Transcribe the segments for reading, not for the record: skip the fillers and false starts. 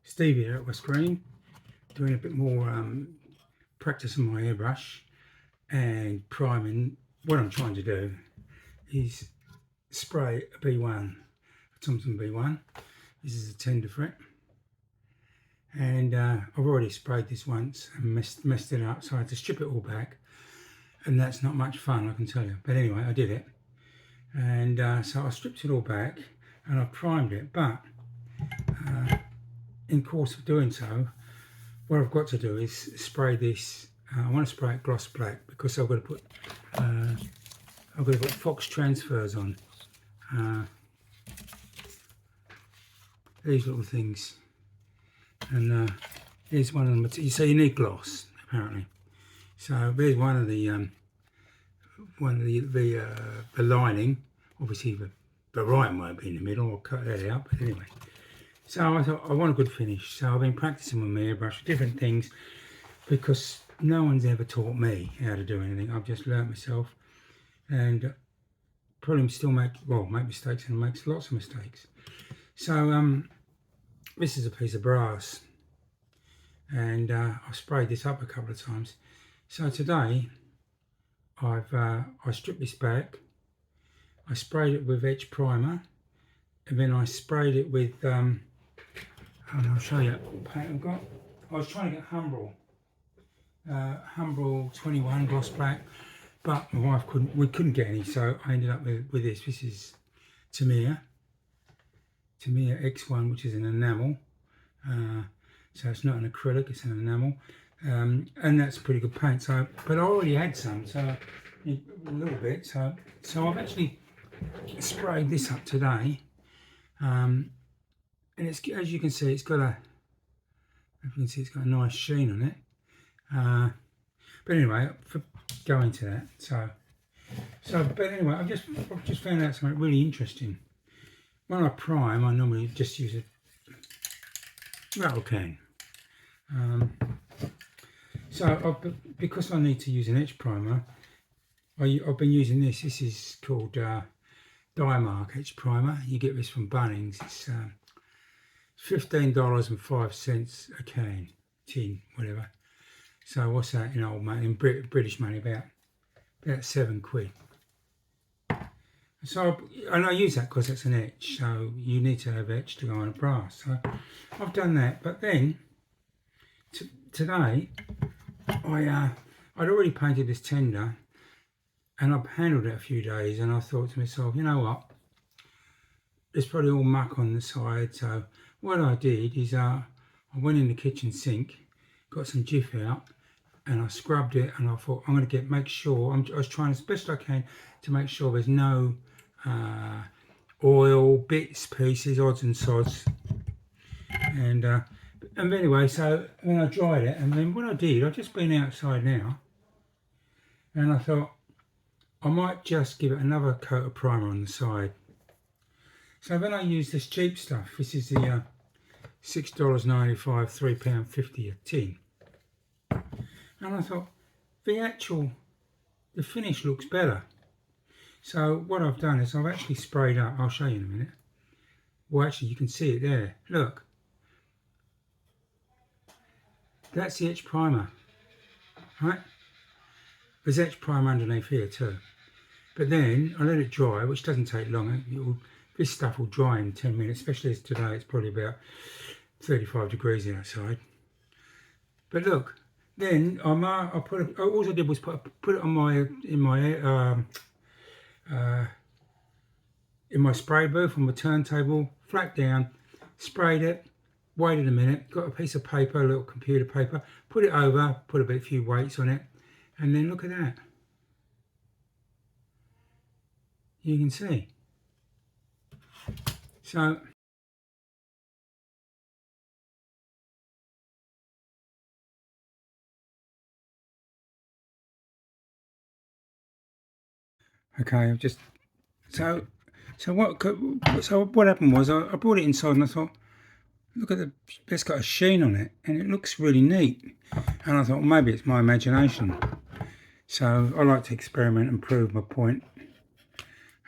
Steve here at West Green, doing a bit more practice on my airbrush and priming. What I'm trying to do is spray a B1, a Thompson B1. This is a tender for it, and I've already sprayed this once and messed it up, so I had to strip it all back, and that's not much fun, I can tell you. But anyway, I did it, and so I stripped it all back and I primed it, but in course of doing so, what I've got to do is spray this. I want to spray it gloss black because I've got to put Fox transfers on. These little things, and here's one of them. So you need gloss apparently. So there's one of the lining. Obviously the rind won't be in the middle. I'll cut that out. But anyway. So I thought I want a good finish, so I've been practicing with my airbrush, different things, because no one's ever taught me how to do anything. I've just learnt myself, and probably still make mistakes, and makes lots of mistakes. So this is a piece of brass, and I've sprayed this up a couple of times. So today I stripped this back, I sprayed it with etch primer, and then I sprayed it with and I'll show you what paint I've got. I was trying to get Humbrol 21 gloss black, but my wife couldn't get any, so I ended up with this. This is Tamiya X1, which is an enamel. So it's not an acrylic, it's an enamel. And that's pretty good paint. So, but I already had some, so a little bit. So I've actually sprayed this up today. And it's, as you can see, it's got a nice sheen on it. But anyway, for going to that, but anyway, I've just found out something really interesting. When I prime, I normally just use a rattle can. Because I need to use an etch primer, I've been using this. This is called Dymark etch primer. You get this from Bunnings. It's $15.05 a tin, whatever. So what's that in old money, in British money, about £7. So and I use that because it's an etch. So you need to have etch to go on a brass. So I've done that. But then today I'd already painted this tender, and I've handled it a few days, and I thought to myself, you know what? There's probably all muck on the side, so what I did is I went in the kitchen sink, got some Jif out, and I scrubbed it, and I thought I'm going to make sure, I was trying as best I can to make sure there's no oil, bits, pieces, odds and sods. And anyway, so then I dried it, and then what I did, I've just been outside now, and I thought I might just give it another coat of primer on the side. So then I use this cheap stuff. This is the $6.95, £3.50 a tin. And I thought the finish looks better. So what I've done is I've actually sprayed up. I'll show you in a minute. Well, actually, you can see it there. Look. That's the etch primer, right? There's etch primer underneath here too. But then I let it dry, which doesn't take long. This stuff will dry in 10 minutes, especially as today it's probably about 35 degrees outside. But look, then all I did was put it on in my spray booth on my turntable, flat down, sprayed it, waited a minute, got a piece of paper, a little computer paper, put it over, put a few weights on it, and then look at that. You can see. So okay, I've just so what happened was I brought it inside, and I thought, look at it's got a sheen on it, and it looks really neat. And I thought, well, maybe it's my imagination. So I like to experiment and prove my point.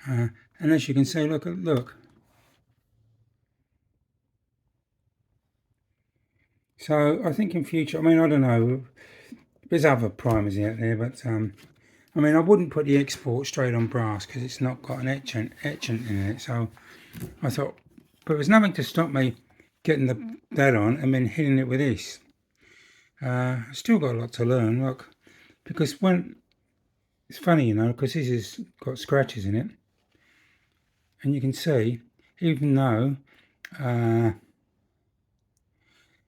And as you can see, look. So I think in future, I mean, I don't know, there's other primers out there, but I mean, I wouldn't put the export straight on brass because it's not got an etchant in it. So I thought, but there's nothing to stop me getting that on and then hitting it with this. I've still got a lot to learn, look, because when it's funny, you know, because this has got scratches in it, and you can see, even though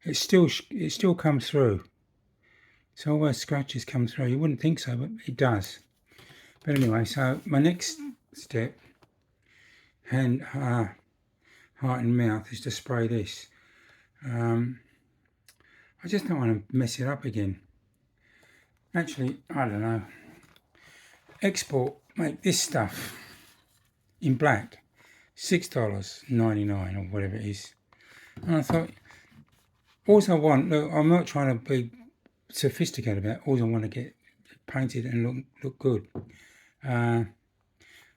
it still comes through. So all those scratches come through. You wouldn't think so, but it does. But anyway, so my next step, hand, heart and mouth, is to spray this. I just don't want to mess it up again. Actually, I don't know. Export, make this stuff in black, $6.99 or whatever it is. And I thought, all I want, look, I'm not trying to be sophisticated about it. All I want to get painted and look good.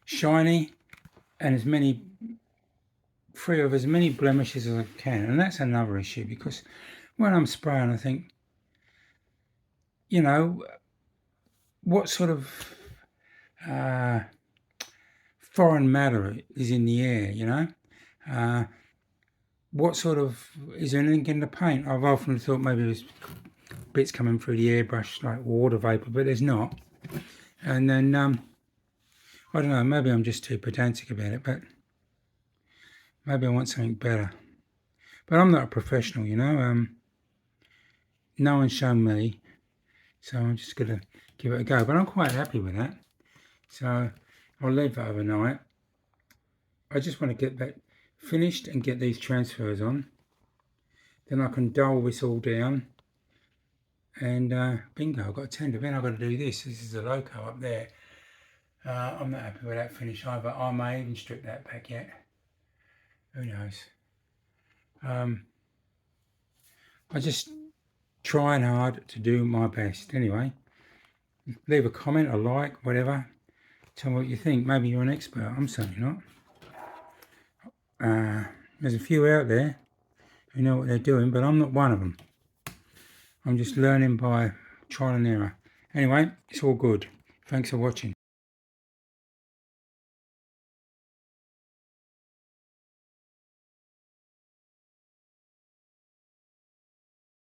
Shiny and free of as many blemishes as I can. And that's another issue, because when I'm spraying, I think, you know, what sort of foreign matter is in the air, you know? What sort of, is there anything in the paint? I've often thought maybe there's bits coming through the airbrush like water vapor, but there's not. And then, I don't know, maybe I'm just too pedantic about it, but maybe I want something better. But I'm not a professional, you know. No one's shown me, so I'm just going to give it a go. But I'm quite happy with that. So I'll leave that overnight. I just want to get that finished and get these transfers on. Then I can dull this all down. And bingo, I've got a tender. Then I've got to do this. This is the loco up there. I'm not happy with that finish either. I may even strip that back yet. Who knows? I'm just trying hard to do my best. Anyway, leave a comment, a like, whatever. Tell me what you think. Maybe you're an expert. I'm certainly not. There's a few out there who know what they're doing, but I'm not one of them. I'm just learning by trial and error. Anyway, it's all good. Thanks for watching.